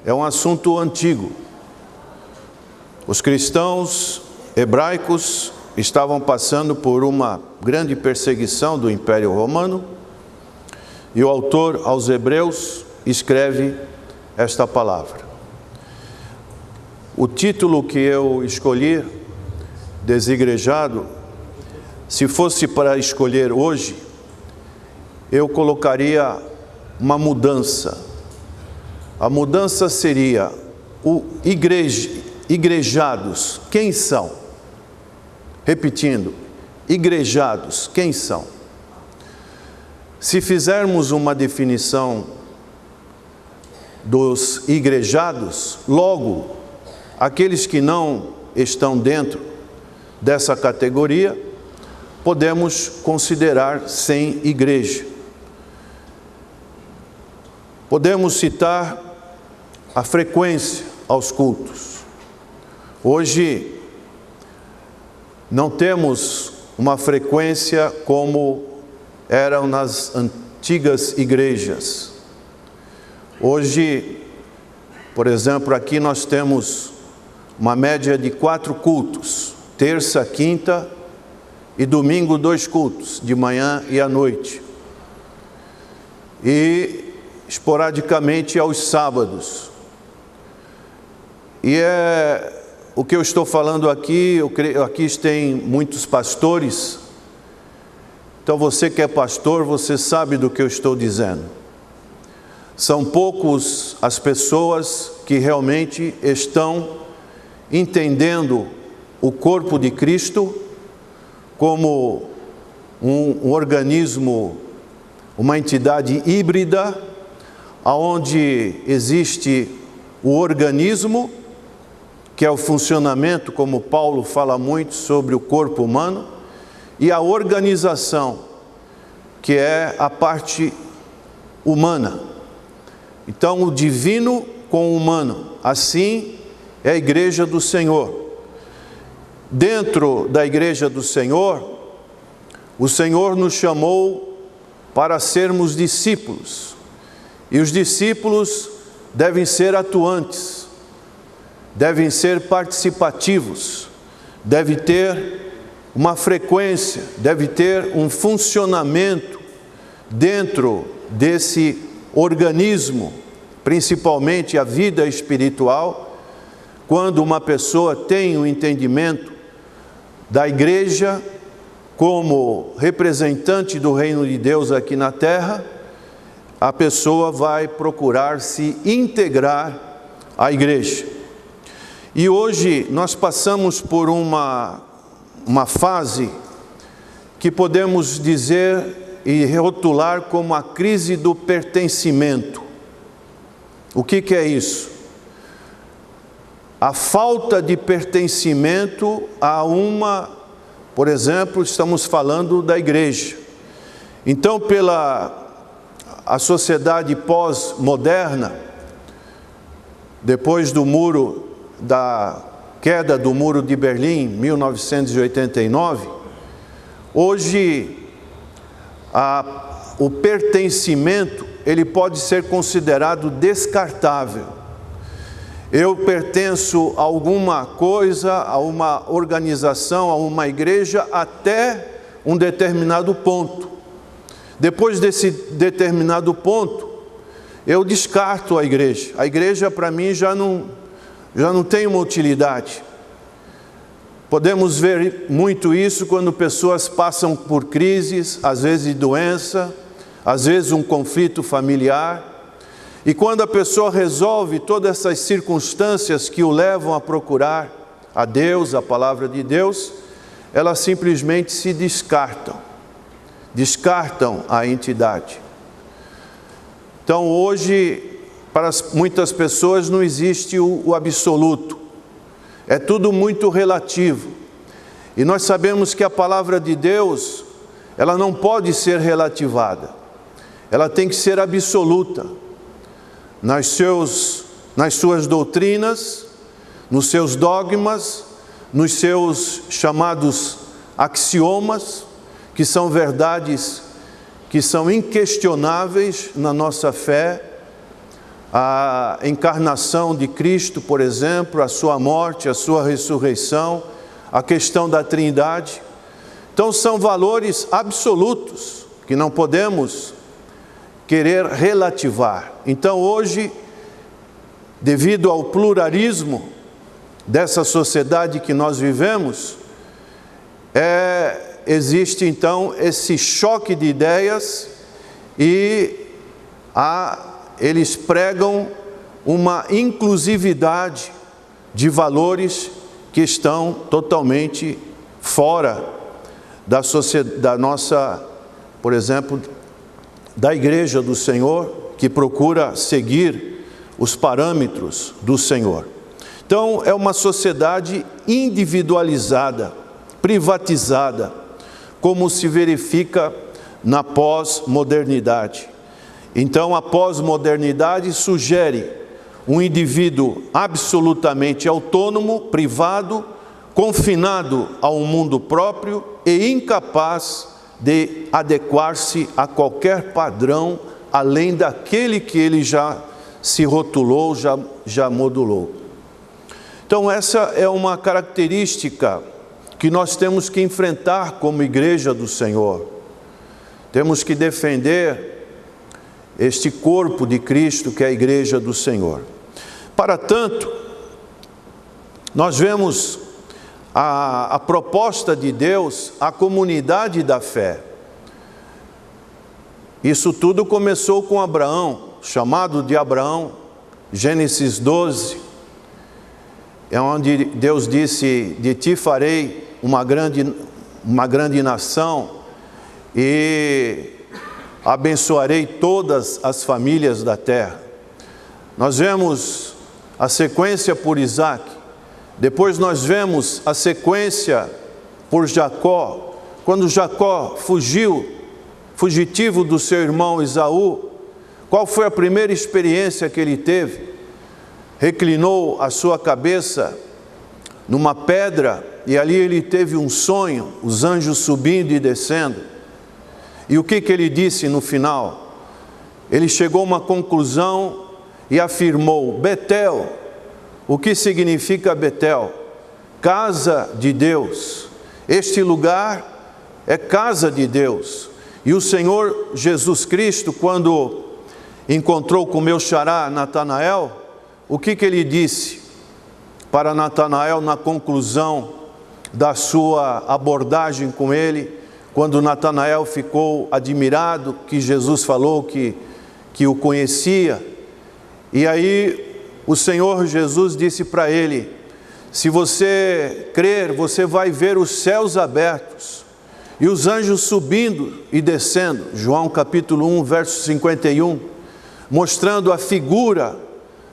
é um assunto antigo. Os cristãos hebraicos estavam passando por uma grande perseguição do Império Romano, e o autor aos Hebreus escreve esta palavra. O título que eu escolhi, desigrejado, se fosse para escolher hoje, eu colocaria uma mudança. A mudança seria igrejados, quem são? Repetindo, igrejados, quem são? Se fizermos uma definição dos igrejados, logo, aqueles que não estão dentro dessa categoria, podemos considerar sem igreja. Podemos citar a frequência aos cultos. Hoje, não temos uma frequência como eram nas antigas igrejas. Hoje, por exemplo, aqui nós temos uma média de 4 cultos, terça, quinta e domingo 2 cultos, de manhã e à noite. E esporadicamente aos sábados. E o que eu estou falando aqui, aqui tem muitos pastores. Então você que é pastor, você sabe do que eu estou dizendo. São poucos as pessoas que realmente estão entendendo o corpo de Cristo como um organismo, uma entidade híbrida, onde existe o organismo, que é o funcionamento, como Paulo fala muito sobre o corpo humano, e a organização, que é a parte humana. Então, o divino com o humano, assim é a igreja do Senhor. Dentro da igreja do Senhor, o Senhor nos chamou para sermos discípulos. E os discípulos devem ser atuantes, devem ser participativos, devem ter uma frequência, deve ter um funcionamento dentro desse organismo, principalmente a vida espiritual. Quando uma pessoa tem um entendimento da igreja como representante do reino de Deus aqui na terra, a pessoa vai procurar se integrar à igreja. E hoje nós passamos por uma fase que podemos dizer e rotular como a crise do pertencimento. O que é isso? A falta de pertencimento a por exemplo, estamos falando da igreja. Então, a sociedade pós-moderna, depois da queda do Muro de Berlim, 1989, hoje o pertencimento ele pode ser considerado descartável. Eu pertenço a alguma coisa, a uma organização, a uma igreja, até um determinado ponto. Depois desse determinado ponto, eu descarto a igreja. A igreja, para mim, já não tem uma utilidade. Podemos ver muito isso quando pessoas passam por crises, às vezes de doença, às vezes um conflito familiar. E quando a pessoa resolve todas essas circunstâncias que o levam a procurar a Deus, a palavra de Deus, elas simplesmente se descartam a entidade. Então hoje, para muitas pessoas não existe o absoluto, é tudo muito relativo. E nós sabemos que a palavra de Deus, ela não pode ser relativada, ela tem que ser absoluta. Nas suas doutrinas, nos seus dogmas, nos seus chamados axiomas, que são verdades que são inquestionáveis na nossa fé, a encarnação de Cristo, por exemplo, a sua morte, a sua ressurreição, a questão da Trindade. Então são valores absolutos que não podemos querer relativar. Então hoje, devido ao pluralismo dessa sociedade que nós vivemos, existe então esse choque de ideias e eles pregam uma inclusividade de valores que estão totalmente fora da nossa, por exemplo, da Igreja do Senhor, que procura seguir os parâmetros do Senhor. Então, é uma sociedade individualizada, privatizada, como se verifica na pós-modernidade. Então, a pós-modernidade sugere um indivíduo absolutamente autônomo, privado, confinado a um mundo próprio e incapaz de adequar-se a qualquer padrão, além daquele que ele já se rotulou, já modulou. Então, essa é uma característica que nós temos que enfrentar como Igreja do Senhor. Temos que defender este corpo de Cristo que é a Igreja do Senhor. Para tanto, nós vemos a proposta de Deus à comunidade da fé. Isso tudo começou com Abraão, chamado de Abraão, Gênesis 12, é onde Deus disse: de ti farei uma grande nação e abençoarei todas as famílias da terra. Nós vemos a sequência por Isaac, depois nós vemos a sequência por Jacó, quando Jacó fugitivo do seu irmão Esaú, qual foi a primeira experiência que ele teve? Reclinou a sua cabeça numa pedra e ali ele teve um sonho, os anjos subindo e descendo. E o que ele disse no final? Ele chegou a uma conclusão e afirmou: Betel. O que significa Betel? Casa de Deus. Este lugar é casa de Deus. E o Senhor Jesus Cristo, quando encontrou com meu xará Natanael, o que ele disse para Natanael na conclusão da sua abordagem com ele, quando Natanael ficou admirado que Jesus falou que o conhecia? E aí o Senhor Jesus disse para ele: se você crer, você vai ver os céus abertos e os anjos subindo e descendo. João capítulo 1, verso 51, mostrando a figura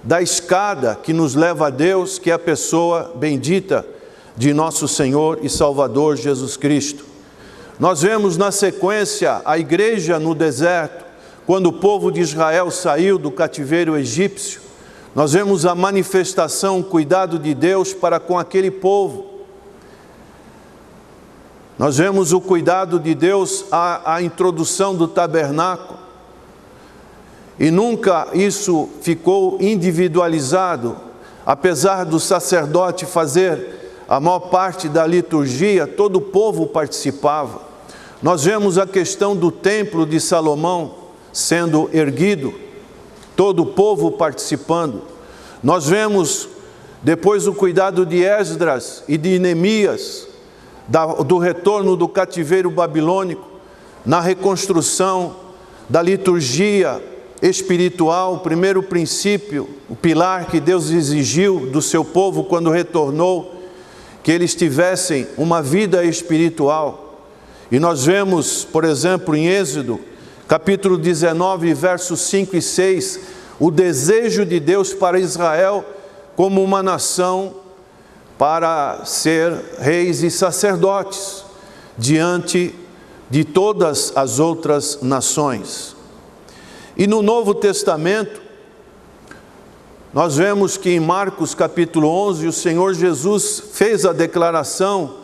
da escada que nos leva a Deus, que é a pessoa bendita de nosso Senhor e Salvador Jesus Cristo. Nós vemos na sequência a igreja no deserto, quando o povo de Israel saiu do cativeiro egípcio. Nós vemos a manifestação, o cuidado de Deus para com aquele povo. Nós vemos o cuidado de Deus, a introdução do tabernáculo. E nunca isso ficou individualizado, apesar do sacerdote fazer a maior parte da liturgia, todo o povo participava. Nós vemos a questão do templo de Salomão sendo erguido, todo o povo participando. Nós vemos depois o cuidado de Esdras e de Neemias, do retorno do cativeiro babilônico, na reconstrução da liturgia espiritual, o primeiro princípio, o pilar que Deus exigiu do seu povo quando retornou, que eles tivessem uma vida espiritual. E nós vemos, por exemplo, em Êxodo, capítulo 19, versos 5 e 6, o desejo de Deus para Israel como uma nação para ser reis e sacerdotes diante de todas as outras nações. E no Novo Testamento, nós vemos que em Marcos capítulo 11, o Senhor Jesus fez a declaração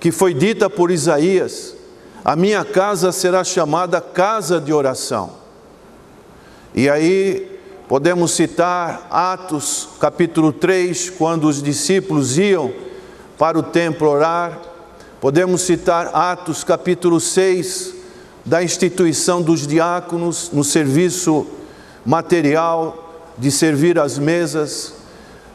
que foi dita por Isaías: a minha casa será chamada casa de oração. E aí Podemos citar Atos capítulo 3, quando os discípulos iam para o templo orar. Podemos citar Atos capítulo 6, da instituição dos diáconos no serviço material de servir às mesas.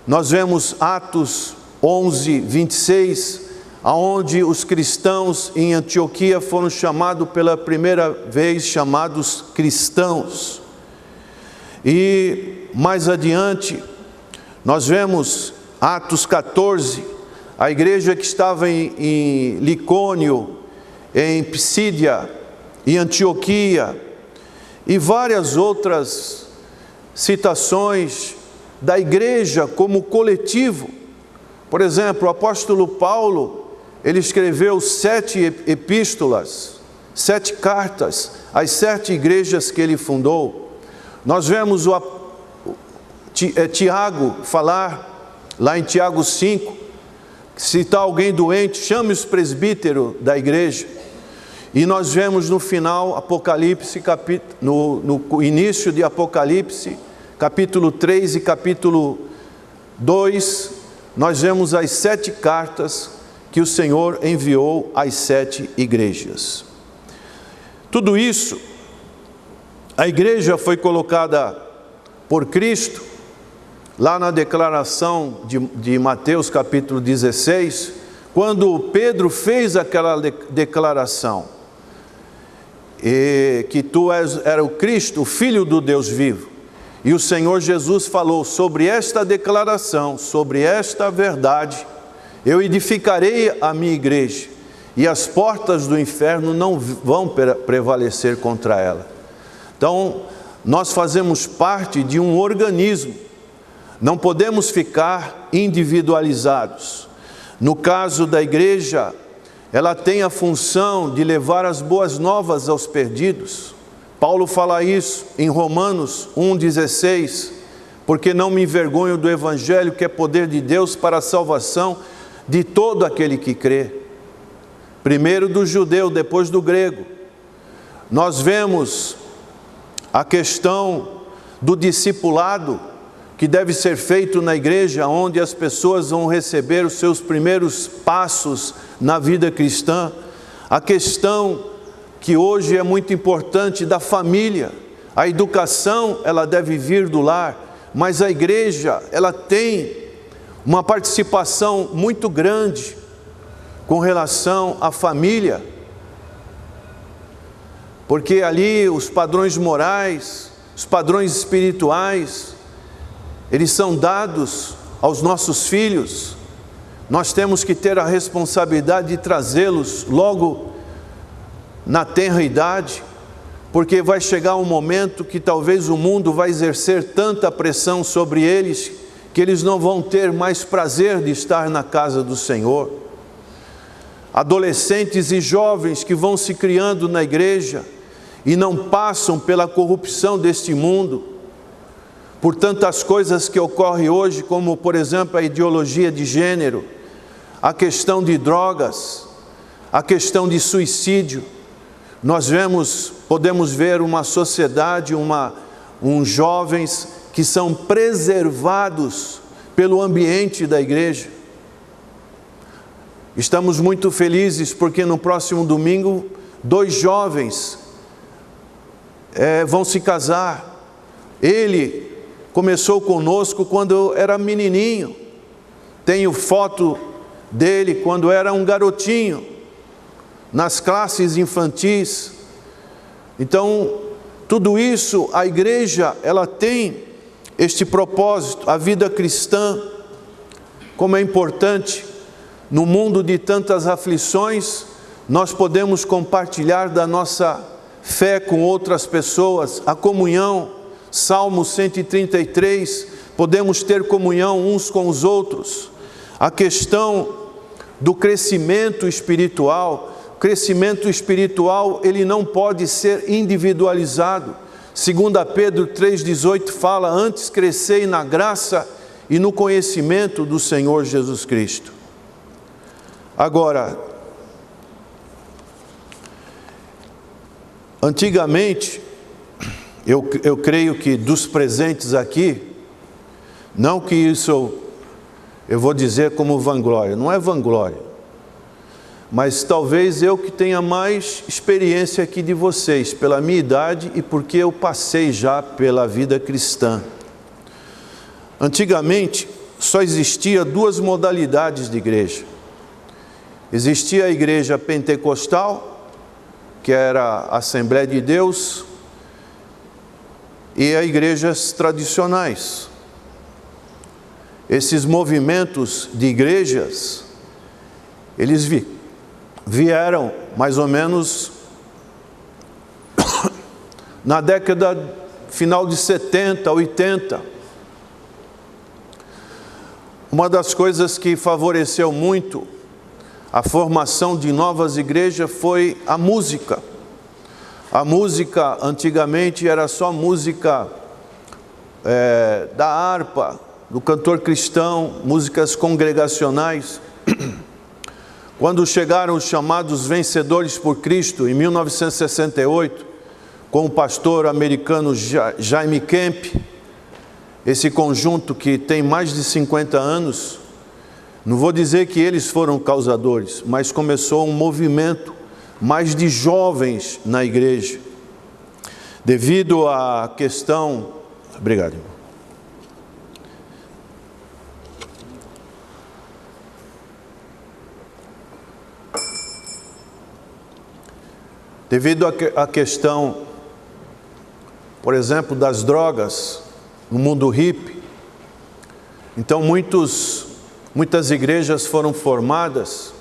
Nós vemos Atos 11, 26, aonde os cristãos em Antioquia foram chamados pela primeira vez, chamados cristãos. E mais adiante, nós vemos Atos 14, a igreja que estava em Licônio, em Psídia, em Antioquia, e várias outras citações da igreja como coletivo. Por exemplo, o apóstolo Paulo, ele escreveu 7 epístolas, 7 cartas às 7 igrejas que ele fundou. Nós vemos Tiago falar, lá em Tiago 5, se está alguém doente, chame os presbíteros da igreja. E nós vemos no final, Apocalipse, no início de Apocalipse, capítulo 3 e capítulo 2, nós vemos as 7 cartas que o Senhor enviou às 7 igrejas. Tudo isso, a igreja foi colocada por Cristo, lá na declaração de Mateus capítulo 16, quando Pedro fez aquela declaração, que tu era o Cristo, o Filho do Deus vivo. E o Senhor Jesus falou sobre esta declaração, sobre esta verdade: eu edificarei a minha igreja, e as portas do inferno não vão prevalecer contra ela. Então, nós fazemos parte de um organismo, não podemos ficar individualizados. No caso da igreja, ela tem a função de levar as boas novas aos perdidos. Paulo fala isso em Romanos 1,16, porque não me envergonho do evangelho, que é poder de Deus para a salvação de todo aquele que crê. Primeiro do judeu, depois do grego. Nós vemos a questão do discipulado, que deve ser feito na igreja, onde as pessoas vão receber os seus primeiros passos na vida cristã. A questão que hoje é muito importante da família. A educação, ela deve vir do lar, mas a igreja, ela tem uma participação muito grande com relação à família, porque ali os padrões morais, os padrões espirituais, eles são dados aos nossos filhos. Nós temos que ter a responsabilidade de trazê-los logo na tenra idade, porque vai chegar um momento que talvez o mundo vai exercer tanta pressão sobre eles, que eles não vão ter mais prazer de estar na casa do Senhor. Adolescentes e jovens que vão se criando na igreja e não passam pela corrupção deste mundo, por tantas coisas que ocorrem hoje, como por exemplo a ideologia de gênero, a questão de drogas, a questão de suicídio. Nós podemos ver uma sociedade, jovens que são preservados pelo ambiente da igreja. Estamos muito felizes porque no próximo domingo 2 jovens vão se casar. Ele começou conosco quando era menininho. Tenho foto dele quando era um garotinho, nas classes infantis. Então, tudo isso, a igreja, ela tem este propósito. A vida cristã, como é importante, no mundo de tantas aflições, nós podemos compartilhar da nossa fé com outras pessoas, a comunhão. Salmo 133, podemos ter comunhão uns com os outros. A questão do crescimento espiritual, ele não pode ser individualizado. 2 Pedro 3,18 fala: antes crescei na graça e no conhecimento do Senhor Jesus Cristo. Agora, antigamente, eu creio que dos presentes aqui, não que isso eu vou dizer como vanglória, não é vanglória, mas talvez eu que tenha mais experiência aqui de vocês, pela minha idade e porque eu passei já pela vida cristã. Antigamente, só existia duas modalidades de igreja. Existia a igreja pentecostal, que era a Assembleia de Deus, e as igrejas tradicionais. Esses movimentos de igrejas, eles vieram mais ou menos na década final de 70, 80. Uma das coisas que favoreceu muito a formação de novas igrejas foi a música. A música antigamente era só música da harpa, do cantor cristão, músicas congregacionais. Quando chegaram os chamados Vencedores por Cristo, em 1968, com o pastor americano Jaime Kemp, esse conjunto que tem mais de 50 anos, não vou dizer que eles foram causadores, mas começou um movimento mais de jovens na igreja, devido à questão... Obrigado, irmão. Devido à questão, por exemplo, das drogas no mundo hippie, então muitas igrejas foram formadas,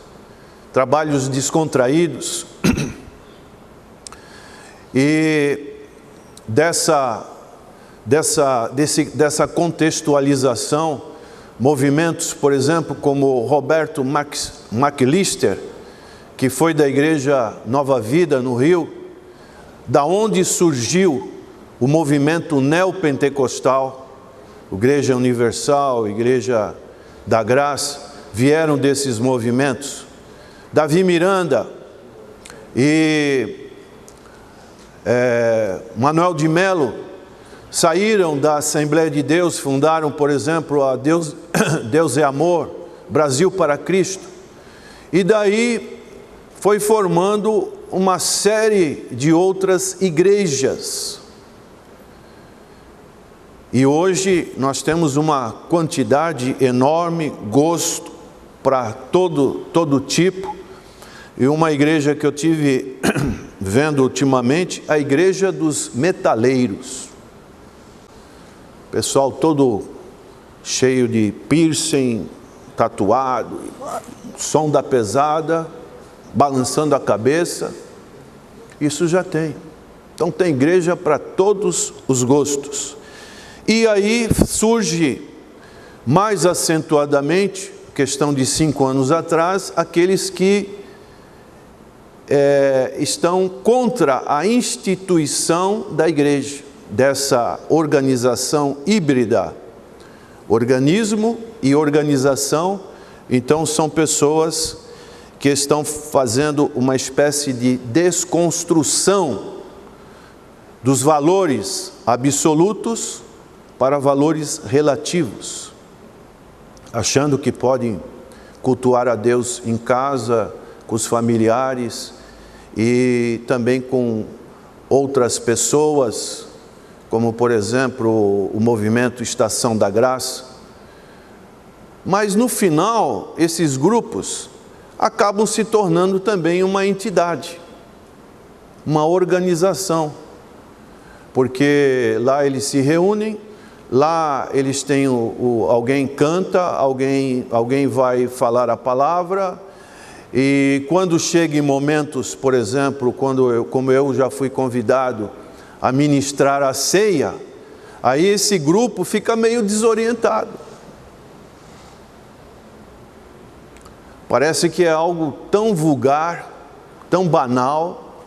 trabalhos descontraídos, e dessa contextualização, movimentos, por exemplo, como Roberto McAllister, que foi da Igreja Nova Vida, no Rio, da onde surgiu o movimento neopentecostal, Igreja Universal, Igreja da Graça, vieram desses movimentos. Davi Miranda e Manuel de Melo saíram da Assembleia de Deus, fundaram, por exemplo, a Deus é Amor, Brasil para Cristo, e daí foi formando uma série de outras igrejas. E hoje nós temos uma quantidade enorme, gosto para todo tipo. E uma igreja que eu tive vendo ultimamente, a igreja dos metaleiros. Pessoal todo cheio de piercing, tatuado, som da pesada, balançando a cabeça. Isso já tem. Então tem igreja para todos os gostos. E aí surge mais acentuadamente, questão de 5 anos atrás, aqueles que estão contra a instituição da igreja, dessa organização híbrida. Organismo e organização, então são pessoas que estão fazendo uma espécie de desconstrução dos valores absolutos para valores relativos, achando que podem cultuar a Deus em casa, com os familiares e também com outras pessoas, como por exemplo o movimento Estação da Graça. Mas no final, esses grupos acabam se tornando também uma entidade, uma organização, porque lá eles se reúnem, lá eles têm alguém canta, alguém vai falar a palavra, e quando chega em momentos, por exemplo, como eu já fui convidado a ministrar a ceia, aí esse grupo fica meio desorientado. Parece que é algo tão vulgar, tão banal.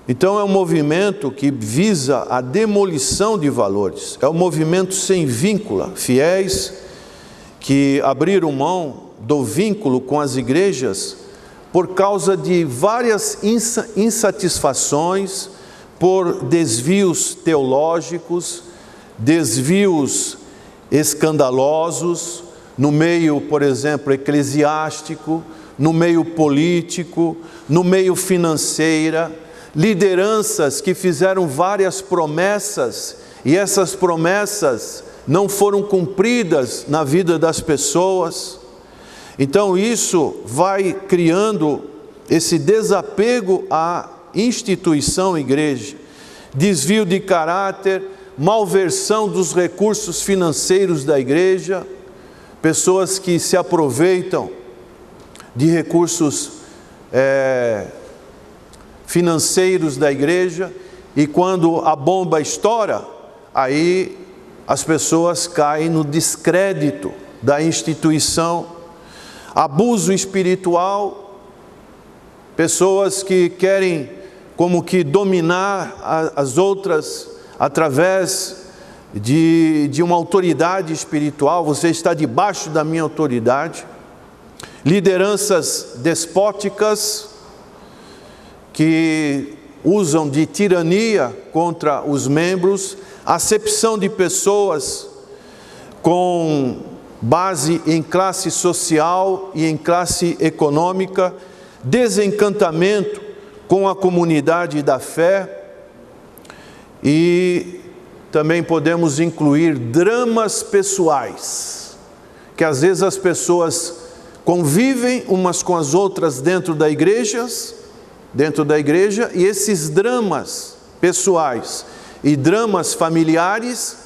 Então é um movimento que visa a demolição de valores. É um movimento sem vínculo, fiéis que abriram mão do vínculo com as igrejas por causa de várias insatisfações, por desvios teológicos, desvios escandalosos, no meio, por exemplo, eclesiástico, no meio político, no meio financeiro, lideranças que fizeram várias promessas e essas promessas não foram cumpridas na vida das pessoas. Então isso vai criando esse desapego à instituição igreja, desvio de caráter, malversão dos recursos financeiros da igreja, pessoas que se aproveitam de recursos financeiros da igreja, e quando a bomba estoura, aí as pessoas caem no descrédito da instituição, abuso espiritual, pessoas que querem como que dominar as outras através de uma autoridade espiritual. Você está debaixo da minha autoridade. Lideranças despóticas que usam de tirania contra os membros, acepção de pessoas com base em classe social e em classe econômica, desencantamento com a comunidade da fé, e também podemos incluir dramas pessoais, que às vezes as pessoas convivem umas com as outras dentro da igreja, e esses dramas pessoais e dramas familiares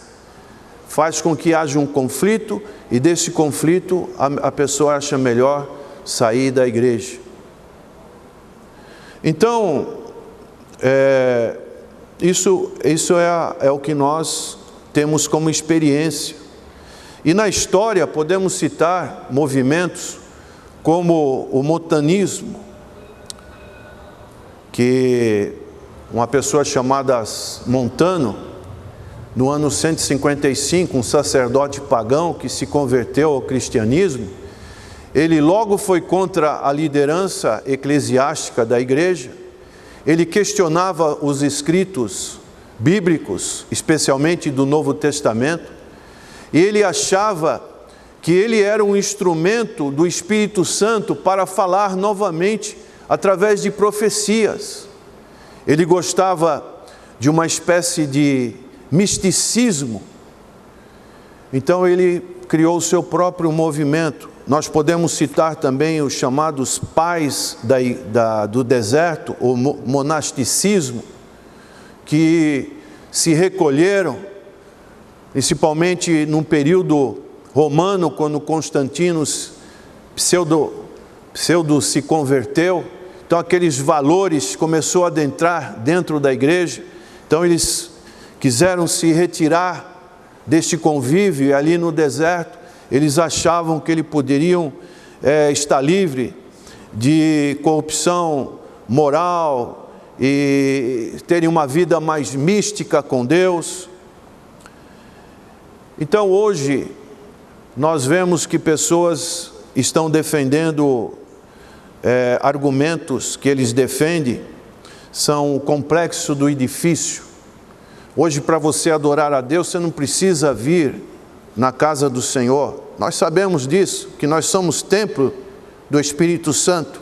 faz com que haja um conflito, e desse conflito a pessoa acha melhor sair da igreja. Então, isso é o que nós temos como experiência. E na história podemos citar movimentos como o montanismo, que uma pessoa chamada Montano, no ano 155, um sacerdote pagão que se converteu ao cristianismo, ele logo foi contra a liderança eclesiástica da igreja. Ele questionava os escritos bíblicos, especialmente do Novo Testamento, e ele achava que ele era um instrumento do Espírito Santo para falar novamente através de profecias. Ele gostava de uma espécie de misticismo, então ele criou o seu próprio movimento. Nós podemos citar também os chamados pais do deserto, o monasticismo, que se recolheram, principalmente num período romano, quando Constantino Pseudo se converteu. Então aqueles valores começou a adentrar dentro da igreja, então eles quiseram se retirar deste convívio, e ali no deserto eles achavam que eles poderiam estar livre de corrupção moral e terem uma vida mais mística com Deus. Então hoje nós vemos que pessoas estão defendendo argumentos que eles defendem, são o complexo do edifício. Hoje, para você adorar a Deus, você não precisa vir na casa do Senhor. Nós sabemos disso, que nós somos templo do Espírito Santo.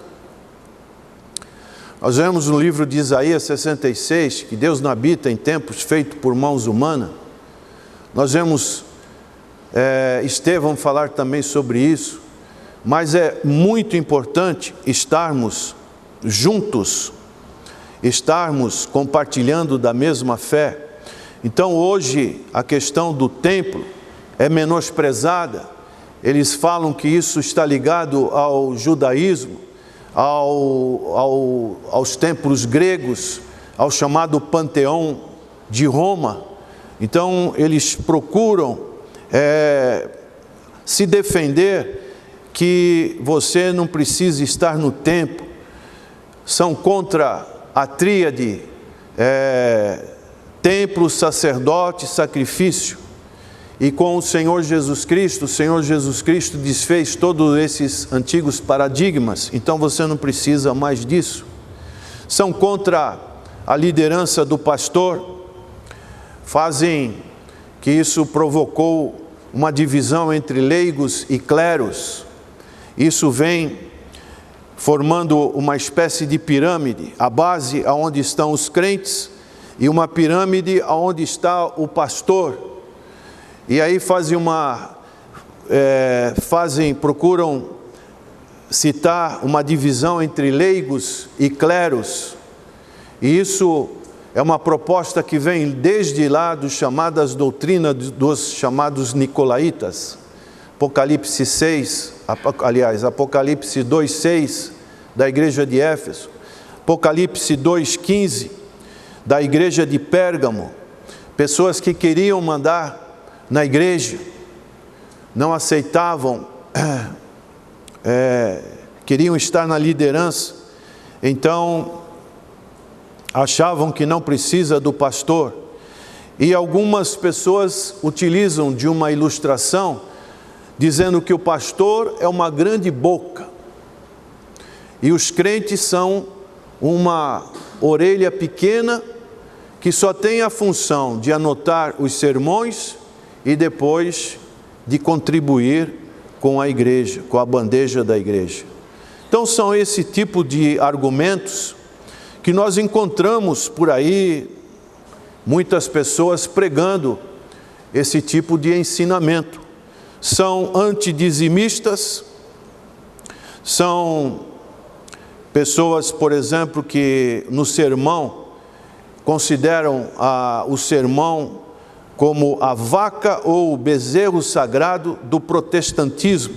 Nós vemos no livro de Isaías 66, que Deus não habita em templos feitos por mãos humanas. Nós vemos Estevão falar também sobre isso. Mas é muito importante estarmos juntos, estarmos compartilhando da mesma fé. Então hoje a questão do templo é menosprezada. Eles falam que isso está ligado ao judaísmo, aos templos gregos, ao chamado Panteão de Roma. Então eles procuram se defender que você não precisa estar no templo. São contra a tríade templo, sacerdote, sacrifício. E com o Senhor Jesus Cristo desfez todos esses antigos paradigmas, então você não precisa mais disso. São contra a liderança do pastor, fazem que isso provocou uma divisão entre leigos e cleros. Isso vem formando uma espécie de pirâmide, a base aonde estão os crentes e uma pirâmide aonde está o pastor. E aí procuram citar uma divisão entre leigos e cleros. E isso é uma proposta que vem desde lá das chamadas doutrinas dos chamados nicolaítas. Apocalipse 2:6 da igreja de Éfeso, Apocalipse 2:15 da igreja de Pérgamo. Pessoas que queriam mandar na igreja, não aceitavam, queriam estar na liderança, então achavam que não precisa do pastor. E algumas pessoas utilizam de uma ilustração, dizendo que o pastor é uma grande boca e os crentes são uma orelha pequena que só tem a função de anotar os sermões e depois de contribuir com a igreja, com a bandeja da igreja. Então são esse tipo de argumentos que nós encontramos por aí, muitas pessoas pregando esse tipo de ensinamento. São antidizimistas, são pessoas, por exemplo, que no sermão consideram o sermão como a vaca ou o bezerro sagrado do protestantismo.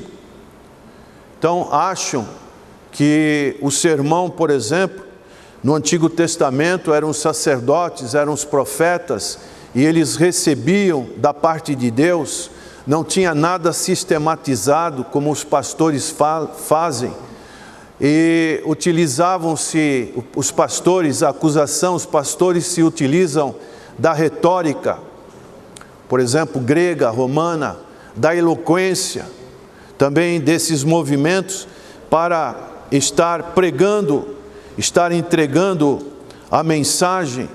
Então acham que o sermão, por exemplo, no Antigo Testamento eram os sacerdotes, eram os profetas, e eles recebiam da parte de Deus, não tinha nada sistematizado como os pastores fazem, e utilizavam-se, os pastores, a acusação, os pastores se utilizam da retórica, por exemplo, grega, romana, da eloquência, também desses movimentos, para estar pregando, estar entregando a mensagem,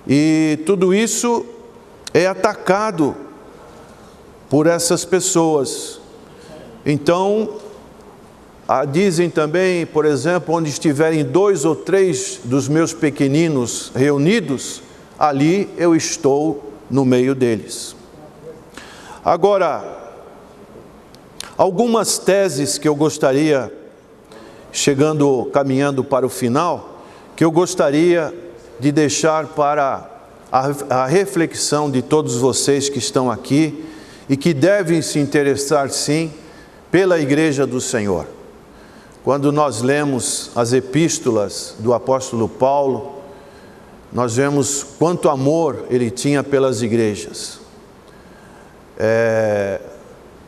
e tudo isso é atacado por essas pessoas. Então, dizem também, por exemplo, onde estiverem 2 ou 3 dos meus pequeninos reunidos, ali eu estou no meio deles. Agora, algumas teses que eu gostaria, caminhando para o final, que eu gostaria de deixar para a reflexão de todos vocês que estão aqui e que devem se interessar sim pela Igreja do Senhor. Quando nós lemos as epístolas do apóstolo Paulo, nós vemos quanto amor ele tinha pelas igrejas.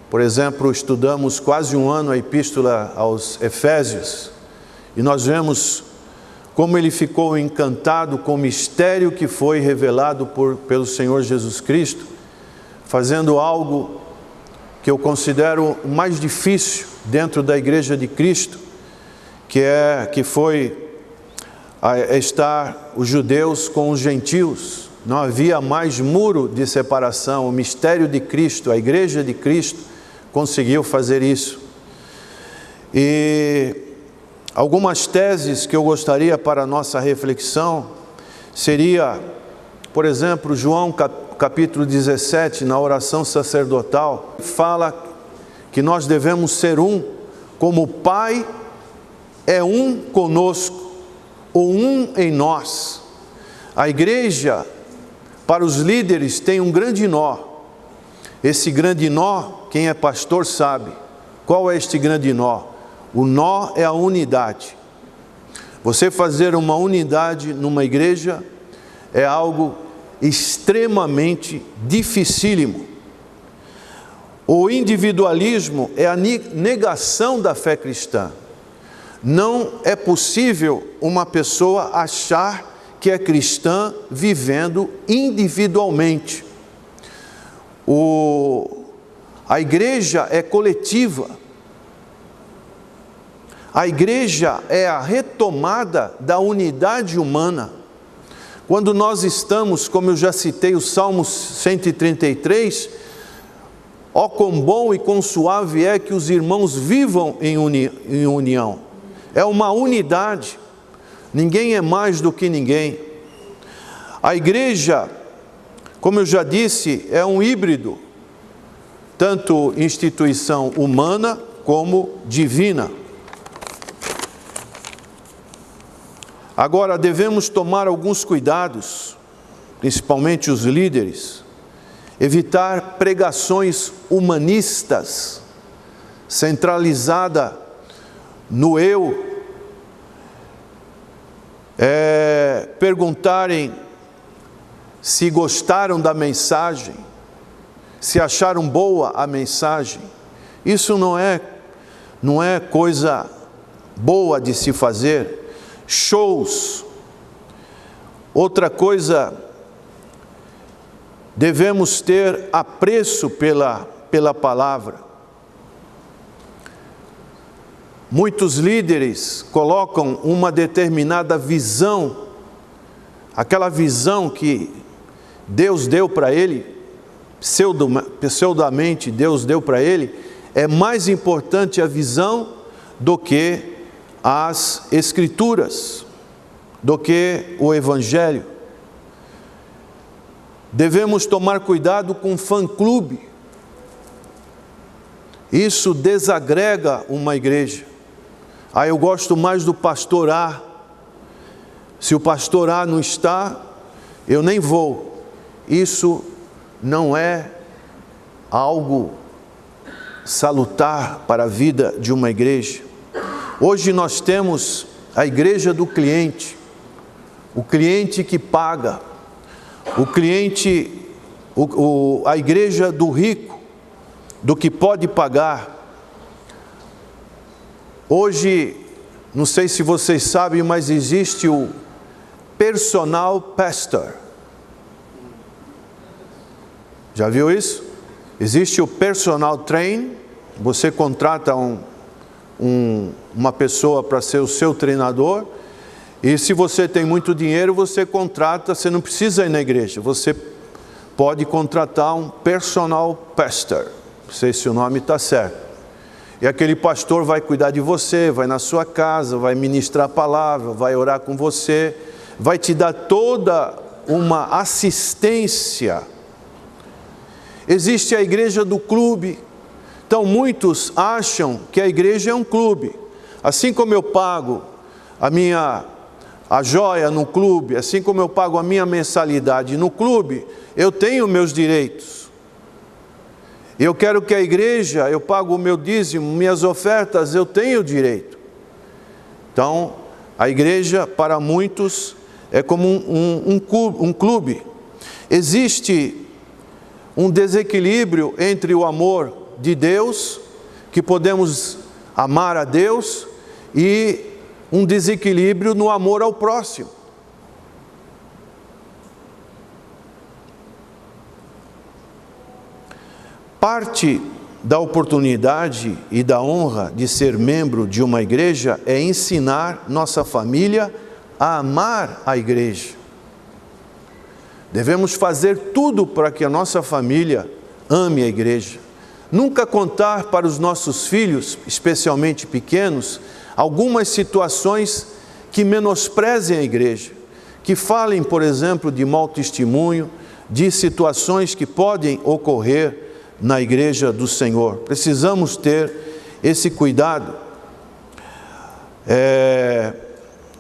Por exemplo, estudamos quase um ano a epístola aos Efésios, e nós vemos como ele ficou encantado com o mistério que foi revelado pelo Senhor Jesus Cristo, fazendo algo que eu considero mais difícil dentro da Igreja de Cristo, que foi estar os judeus com os gentios. Não havia mais muro de separação. O mistério de Cristo, a Igreja de Cristo, conseguiu fazer isso. E algumas teses que eu gostaria para a nossa reflexão seria, por exemplo, João capítulo 17, na oração sacerdotal, fala que nós devemos ser um, como o Pai é um conosco, ou um em nós. A igreja, para os líderes, tem um grande nó. Esse grande nó, quem é pastor sabe. Qual é este grande nó? O nó é a unidade. Você fazer uma unidade numa igreja é algo extremamente dificílimo. O individualismo é a negação da fé cristã. Não é possível uma pessoa achar que é cristã vivendo individualmente. A igreja é coletiva. A igreja é a retomada da unidade humana. Quando nós estamos, como eu já citei, o Salmo 133, ó quão bom e quão suave é que os irmãos vivam em união. É uma unidade, ninguém é mais do que ninguém. A igreja, como eu já disse, é um híbrido, tanto instituição humana como divina. Agora, devemos tomar alguns cuidados, principalmente os líderes, evitar pregações humanistas, centralizada no eu, perguntarem se gostaram da mensagem, se acharam boa a mensagem. Isso não é coisa boa de se fazer. Shows. Outra coisa, devemos ter apreço pela palavra. Muitos líderes colocam uma determinada visão, aquela visão que Deus deu para ele, pseudamente Deus deu para ele, é mais importante a visão do que as Escrituras, do que o Evangelho. Devemos tomar cuidado com fã-clube. Isso desagrega uma igreja. Eu gosto mais do pastor A. Se o pastor A não está, eu nem vou. Isso não é algo salutar para a vida de uma igreja. Hoje nós temos a igreja do cliente, o cliente que paga, o cliente, a igreja do rico, do que pode pagar. Hoje, não sei se vocês sabem, mas existe o personal pastor. Já viu isso? Existe o personal train, você contrata uma pessoa para ser o seu treinador, e se você tem muito dinheiro, você contrata, você não precisa ir na igreja, você pode contratar um personal pastor, não sei se o nome está certo, e aquele pastor vai cuidar de você, vai na sua casa, vai ministrar a palavra, vai orar com você, vai te dar toda uma assistência. Existe a igreja do clube. Então muitos acham que a igreja é um clube. Assim como eu pago a joia no clube, assim como eu pago a minha mensalidade no clube, eu tenho meus direitos. Eu quero que a igreja, eu pago o meu dízimo, minhas ofertas, eu tenho direito. Então, a igreja para muitos é como um clube. Existe um desequilíbrio entre o amor de Deus, que podemos amar a Deus, e um desequilíbrio no amor ao próximo. Parte da oportunidade e da honra de ser membro de uma igreja é ensinar nossa família a amar a igreja. Devemos fazer tudo para que a nossa família ame a igreja. Nunca contar para os nossos filhos, especialmente pequenos, algumas situações que menosprezem a igreja, que falem, por exemplo, de mau testemunho, de situações que podem ocorrer na igreja do Senhor. Precisamos ter esse cuidado.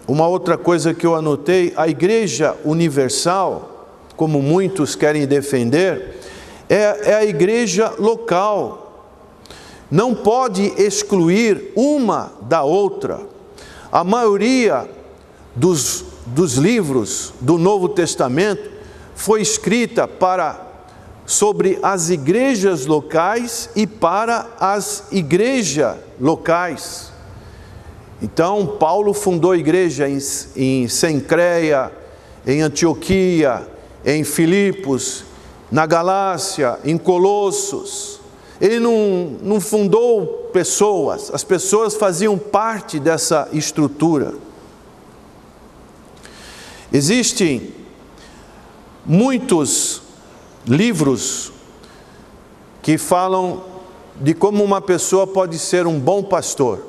Uma outra coisa que eu anotei, a igreja universal, como muitos querem defender, é a igreja local. Não pode excluir uma da outra. A maioria dos livros do Novo Testamento foi escrita sobre as igrejas locais e para as igrejas locais. Então, Paulo fundou a igreja em Cencreia, em Antioquia, em Filipos, na Galácia, em Colossos. Ele não fundou pessoas, as pessoas faziam parte dessa estrutura. Existem muitos livros que falam de como uma pessoa pode ser um bom pastor,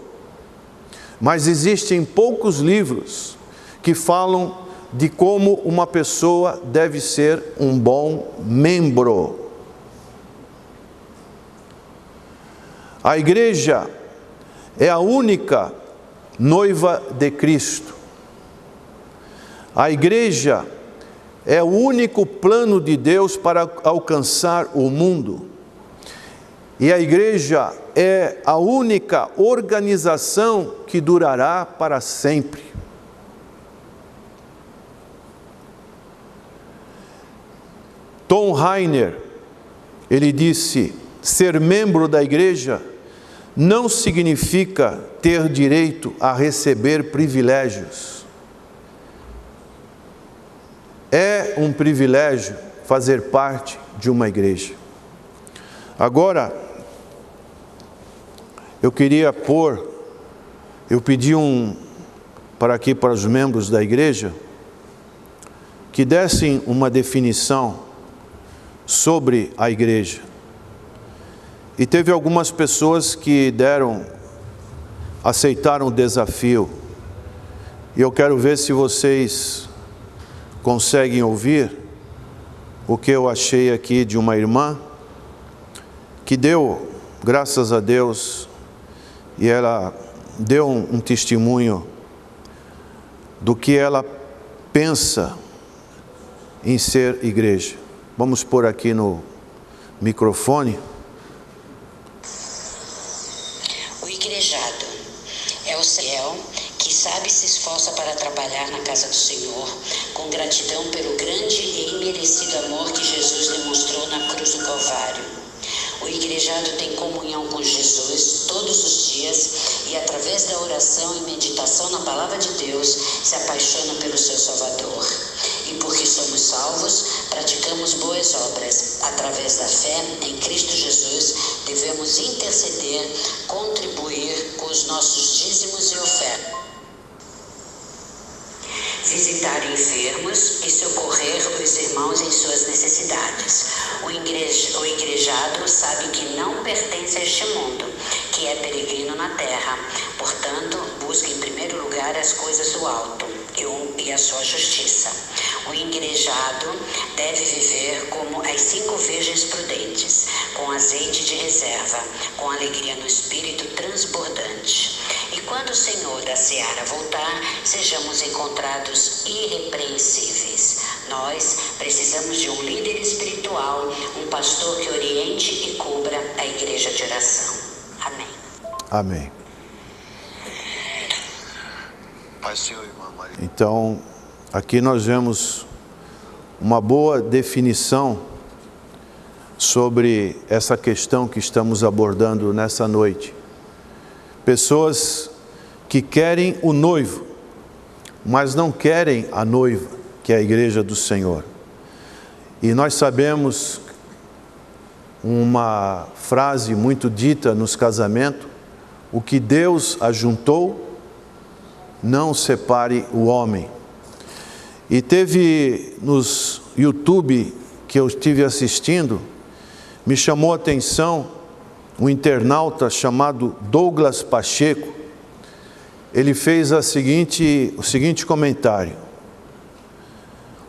mas existem poucos livros que falam de como uma pessoa deve ser um bom membro. A igreja é a única noiva de Cristo. A igreja é o único plano de Deus para alcançar o mundo. E a igreja é a única organização que durará para sempre. Tom Rainer, ele disse: ser membro da igreja não significa ter direito a receber privilégios. É um privilégio fazer parte de uma igreja. Agora, eu pedi para os membros da igreja que dessem uma definição sobre a igreja. E teve algumas pessoas que aceitaram o desafio. E eu quero ver se vocês conseguem ouvir o que eu achei aqui de uma irmã que deu, graças a Deus, e ela deu um testemunho do que ela pensa em ser igreja. Vamos pôr aqui no microfone. O igrejado é o fiel que sabe e se esforça para trabalhar na casa do Senhor, com gratidão pelo grande e imerecido amor que Jesus demonstrou na cruz do Calvário. O igrejado tem comunhão com Jesus todos os dias e, através da oração e meditação na Palavra de Deus, se apaixona pelo seu Salvador. E porque somos salvos, praticamos boas obras. Através da fé em Cristo Jesus, devemos interceder, contribuir com os nossos dízimos e ofertas, visitar enfermos e socorrer os irmãos em suas necessidades. O igrejado sabe que não pertence a este mundo, que é peregrino na terra. Portanto, busca em primeiro lugar as coisas do alto e a sua justiça. O igrejado deve viver como as 5 virgens prudentes, com azeite de reserva, com alegria no espírito transbordante. E quando o Senhor da Seara voltar, sejamos encontrados irrepreensíveis. Nós precisamos de um líder espiritual, um pastor que oriente e cubra a igreja de oração. Amém. Amém. Pai, Senhor, irmã Maria. Então, aqui nós vemos uma boa definição sobre essa questão que estamos abordando nessa noite. Pessoas que querem o noivo, mas não querem a noiva, que é a igreja do Senhor. E nós sabemos uma frase muito dita nos casamentos: o que Deus ajuntou, não separe o homem. E teve nos YouTube que eu estive assistindo, me chamou a atenção um internauta chamado Douglas Pacheco. Ele fez o seguinte comentário: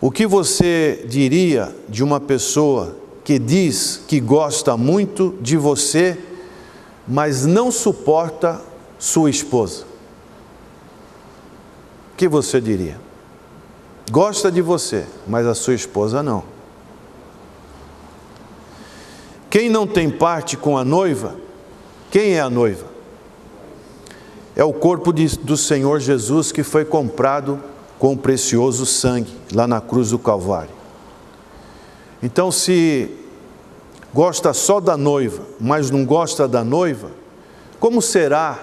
o que você diria de uma pessoa que diz que gosta muito de você, mas não suporta sua esposa? O que você diria? Gosta de você, mas a sua esposa não. Quem não tem parte com a noiva, quem é a noiva? É o corpo do Senhor Jesus, que foi comprado com o precioso sangue, lá na cruz do Calvário. Então, se gosta só da noiva, mas não gosta da noiva, como será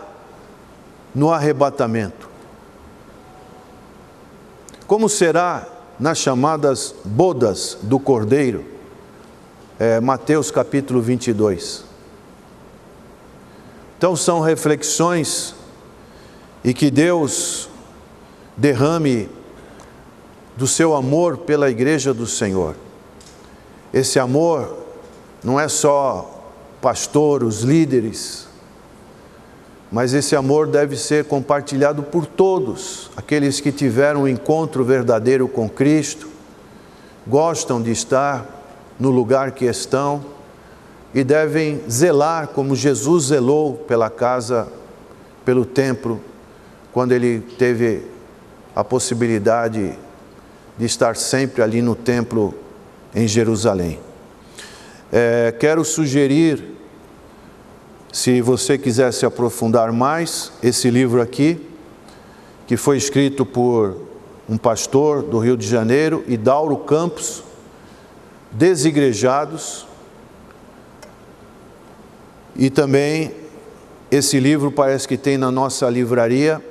no arrebatamento? Como será nas chamadas bodas do Cordeiro? Mateus capítulo 22. Então são reflexões, e que Deus derrame do seu amor pela igreja do Senhor. Esse amor não é só pastor, os líderes, mas esse amor deve ser compartilhado por todos, aqueles que tiveram um encontro verdadeiro com Cristo, gostam de estar no lugar que estão e devem zelar como Jesus zelou pela casa, pelo templo, quando ele teve a possibilidade de estar sempre ali no templo em Jerusalém. Quero sugerir, se você quiser se aprofundar mais, esse livro aqui, que foi escrito por um pastor do Rio de Janeiro, Idauro Campos, Desigrejados, e também esse livro parece que tem na nossa livraria,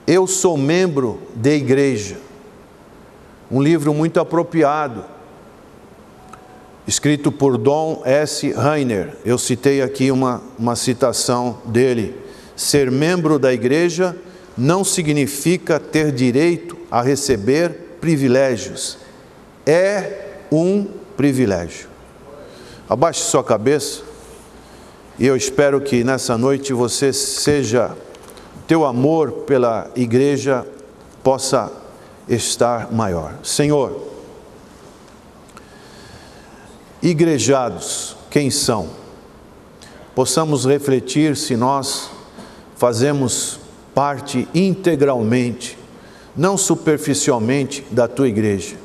Eu Sou Membro de Igreja, um livro muito apropriado, escrito por Don S. Rainer. Eu citei aqui uma citação dele. Ser membro da igreja não significa ter direito a receber privilégios. É um privilégio. Abaixe sua cabeça e eu espero que nessa noite teu amor pela igreja possa estar maior. Senhor, igrejados, quem são? Possamos refletir se nós fazemos parte integralmente, não superficialmente, da tua igreja,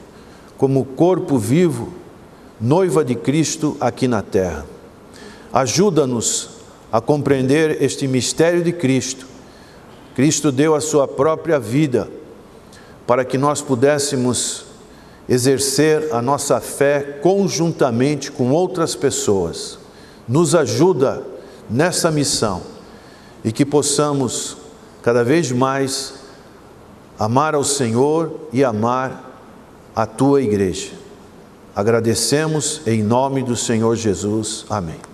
como corpo vivo, noiva de Cristo aqui na terra. Ajuda-nos a compreender este mistério de Cristo. Cristo deu a sua própria vida para que nós pudéssemos exercer a nossa fé conjuntamente com outras pessoas. Nos ajuda nessa missão e que possamos cada vez mais amar ao Senhor e amar a tua igreja. Agradecemos em nome do Senhor Jesus. Amém.